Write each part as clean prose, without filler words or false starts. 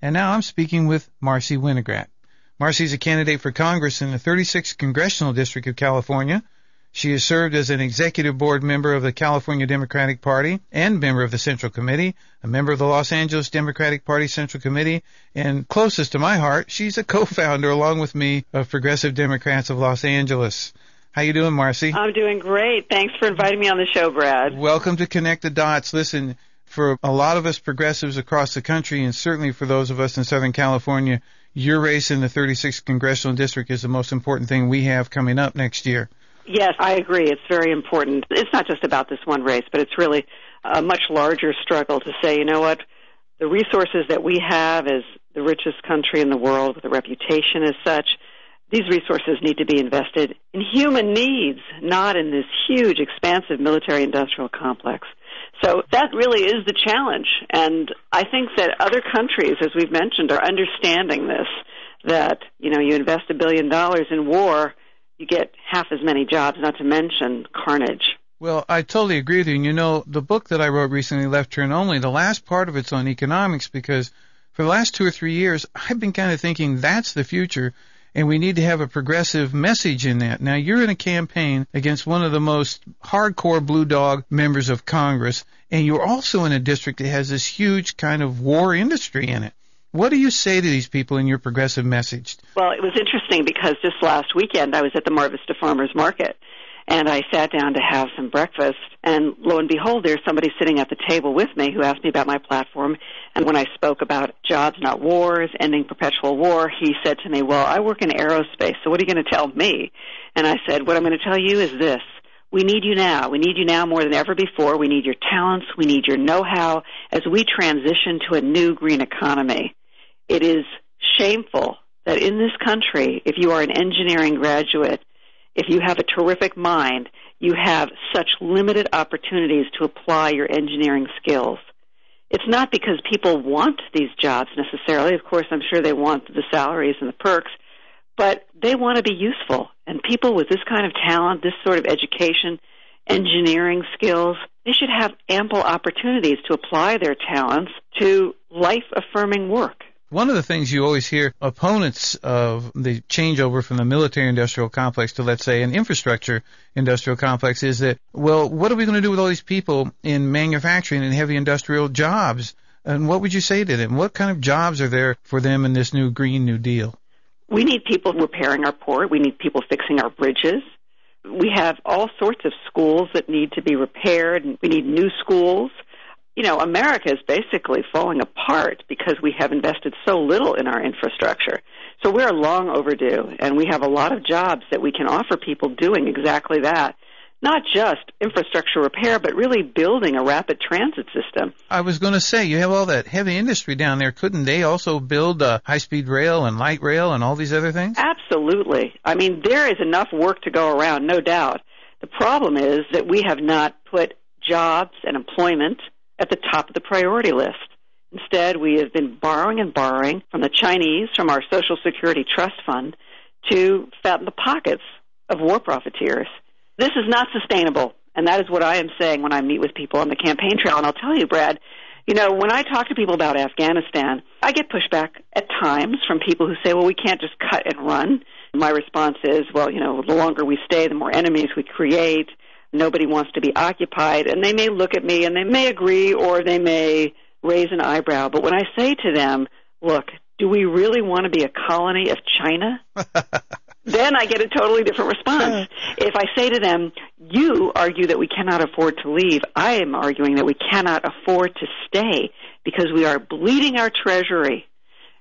And now I'm speaking with Marcy Winograd. Marcy is a candidate for Congress in the 36th Congressional District of California. She has served as an executive board member of the California Democratic Party and member of the Central Committee, a member of the Los Angeles Democratic Party Central Committee, and closest to my heart, she's a co-founder, along with me, of Progressive Democrats of Los Angeles. How you doing, Marcy? I'm doing great. Thanks for inviting me on the show, Brad. Welcome to Connect the Dots. Listen, for a lot of us progressives across the country, and certainly for those of us in Southern California, your race in the 36th Congressional District is the most important thing we have coming up next year. Yes, I agree. It's very important. It's not just about this one race, but it's really a much larger struggle to say, you know what, the resources that we have as the richest country in the world with a reputation as such, these resources need to be invested in human needs, not in this huge, expansive military-industrial complex. So that really is the challenge. And I think that other countries, as we've mentioned, are understanding this, that, you know, you invest $1 billion in war, you get half as many jobs, not to mention carnage. Well, I totally agree with you. And you know, the book that I wrote recently, Left Turn Only, the last part of it's on economics, because for the last 2 or 3 years, I've been kind of thinking that's the future, and we need to have a progressive message in that. Now, you're in a campaign against one of the most hardcore blue dog members of Congress, and you're also in a district that has this huge kind of war industry in it. What do you say to these people in your progressive message? Well, it was interesting because just last weekend I was at the Mar Vista Farmers Market, and I sat down to have some breakfast, and lo and behold, there's somebody sitting at the table with me who asked me about my platform. And when I spoke about jobs, not wars, ending perpetual war, he said to me, well, I work in aerospace, so what are you going to tell me? And I said, what I'm going to tell you is this. We need you now. We need you now more than ever before. We need your talents. We need your know-how as we transition to a new green economy. It is shameful that in this country, if you are an engineering graduate, if you have a terrific mind, you have such limited opportunities to apply your engineering skills. It's not because people want these jobs necessarily. Of course, I'm sure they want the salaries and the perks, but they want to be useful. And people with this kind of talent, this sort of education, engineering skills, they should have ample opportunities to apply their talents to life-affirming work. One of the things you always hear opponents of the changeover from the military-industrial complex to, let's say, an infrastructure-industrial complex is that, well, what are we going to do with all these people in manufacturing and heavy industrial jobs? And what would you say to them? What kind of jobs are there for them in this new Green New Deal? We need people repairing our port. We need people fixing our bridges. We have all sorts of schools that need to be repaired, and we need new schools. You know, America is basically falling apart because we have invested so little in our infrastructure. So we're long overdue, and we have a lot of jobs that we can offer people doing exactly that. Not just infrastructure repair, but really building a rapid transit system. I was going to say, you have all that heavy industry down there. Couldn't they also build high-speed rail and light rail and all these other things? Absolutely. I mean, there is enough work to go around, no doubt. The problem is that we have not put jobs and employment at the top of the priority list. Instead, we have been borrowing and borrowing from the Chinese, from our Social Security Trust Fund, to fatten the pockets of war profiteers. This is not sustainable, and that is what I am saying when I meet with people on the campaign trail. And I'll tell you, Brad, you know, when I talk to people about Afghanistan, I get pushback at times from people who say, well, we can't just cut and run. My response is, well, you know, the longer we stay, the more enemies we create. Nobody wants to be occupied. And they may look at me and they may agree or they may raise an eyebrow. But when I say to them, look, do we really want to be a colony of China? Then I get a totally different response. If I say to them, you argue that we cannot afford to leave, I am arguing that we cannot afford to stay because we are bleeding our treasury.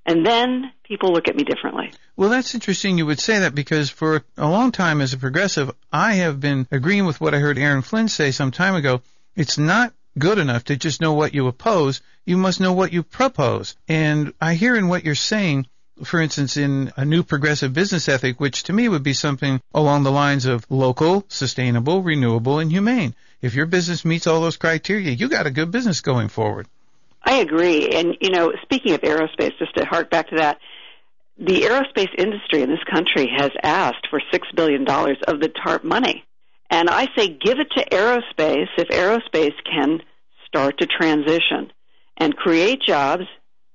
And then people look at me differently. Well, that's interesting you would say that, because for a long time as a progressive, I have been agreeing with what I heard Aaron Flynn say some time ago. It's not good enough to just know what you oppose. You must know what you propose. And I hear in what you're saying, for instance, in a new progressive business ethic, which to me would be something along the lines of local, sustainable, renewable, and humane. If your business meets all those criteria, you got a good business going forward. I agree. And, you know, speaking of aerospace, just to hark back to that, the aerospace industry in this country has asked for $6 billion of the TARP money. And I say give it to aerospace if aerospace can start to transition and create jobs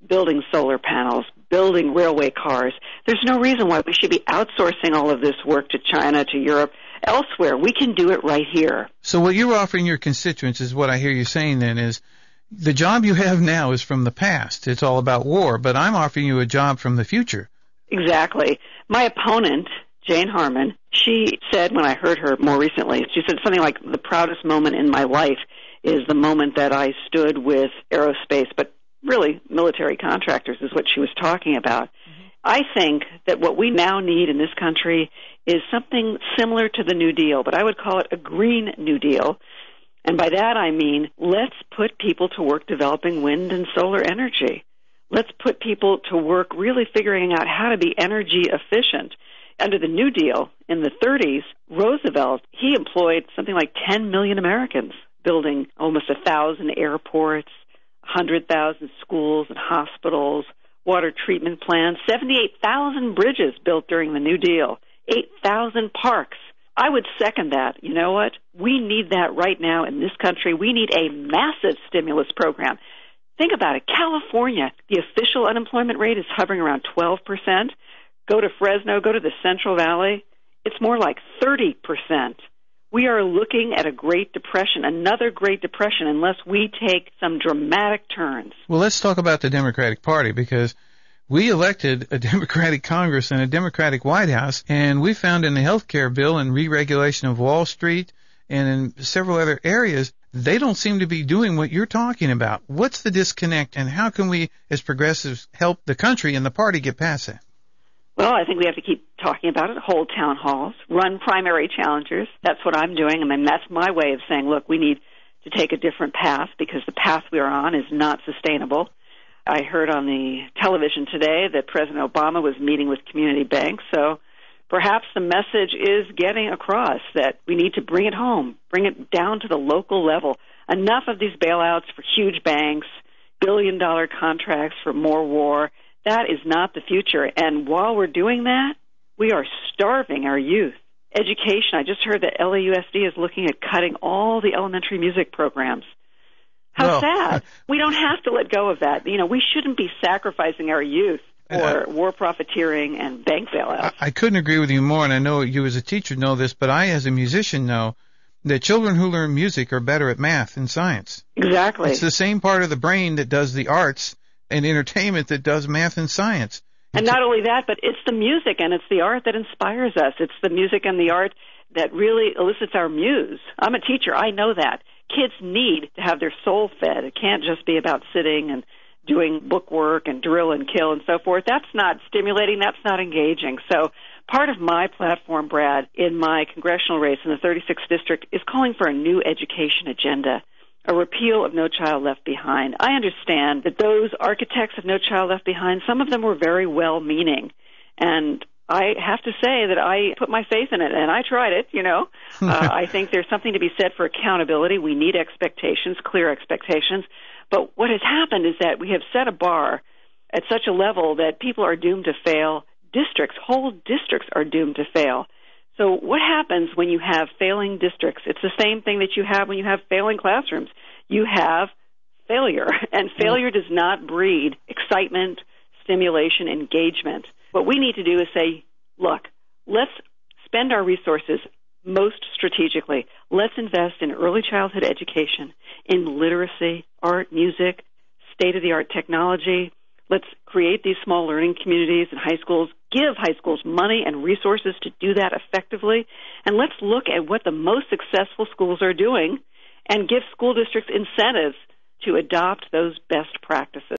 building solar panels, building railway cars. There's no reason why we should be outsourcing all of this work to China, to Europe, elsewhere. We can do it right here. So what you're offering your constituents is what I hear you saying then is the job you have now is from the past. It's all about war, but I'm offering you a job from the future. Exactly. My opponent, Jane Harman, she said when I heard her more recently, she said something like, the proudest moment in my life is the moment that I stood with aerospace, but really military contractors is what she was talking about. Mm-hmm. I think that what we now need in this country is something similar to the New Deal, but I would call it a Green New Deal. And by that I mean, let's put people to work developing wind and solar energy. Let's put people to work really figuring out how to be energy efficient. Under the New Deal in the 30s, Roosevelt, he employed something like 10 million Americans, building almost 1,000 airports, 100,000 schools and hospitals, water treatment plants, 78,000 bridges built during the New Deal, 8,000 parks. I would second that. You know what? We need that right now in this country. We need a massive stimulus program. Think about it. California, the official unemployment rate is hovering around 12%. Go to Fresno, go to the Central Valley, it's more like 30%. We are looking at a Great Depression, another Great Depression, unless we take some dramatic turns. Well, let's talk about the Democratic Party, because we elected a Democratic Congress and a Democratic White House, and we found in the health care bill and re-regulation of Wall Street and in several other areas, they don't seem to be doing what you're talking about. What's the disconnect, and how can we, as progressives, help the country and the party get past that? Well, I think we have to keep talking about it, hold town halls, run primary challengers. That's what I'm doing. I mean, that's my way of saying, look, we need to take a different path because the path we are on is not sustainable. I heard on the television today that President Obama was meeting with community banks, so perhaps the message is getting across that we need to bring it home, bring it down to the local level. Enough of these bailouts for huge banks, billion-dollar contracts for more war. That is not the future. And while we're doing that, we are starving our youth. Education, I just heard that LAUSD is looking at cutting all the elementary music programs. How sad. We don't have to let go of that. You know, we shouldn't be sacrificing our youth for war profiteering and bank bailouts. I couldn't agree with you more, and I know you as a teacher know this, but I as a musician know that children who learn music are better at math and science. Exactly. It's the same part of the brain that does the arts and entertainment that does math and science. And not only that, but it's the music and it's the art that inspires us. It's the music and the art that really elicits our muse. I'm a teacher. I know that. Kids need to have their soul fed. It can't just be about sitting and doing book work and drill and kill and so forth. That's not stimulating. That's not engaging. So part of my platform, Brad, in my congressional race in the 36th district is calling for a new education agenda, a repeal of No Child Left Behind. I understand that those architects of No Child Left Behind, some of them were very well-meaning. And I have to say that I put my faith in it, and I tried it, you know. I think there's something to be said for accountability. We need expectations, clear expectations. But what has happened is that we have set a bar at such a level that people are doomed to fail. Districts, whole districts are doomed to fail. So what happens when you have failing districts? It's the same thing that you have when you have failing classrooms. You have failure, and failure does not breed excitement, stimulation, engagement. What we need to do is say, look, let's spend our resources most strategically. Let's invest in early childhood education, in literacy, art, music, state-of-the-art technology. Let's create these small learning communities in high schools, give high schools money and resources to do that effectively, and let's look at what the most successful schools are doing and give school districts incentives to adopt those best practices.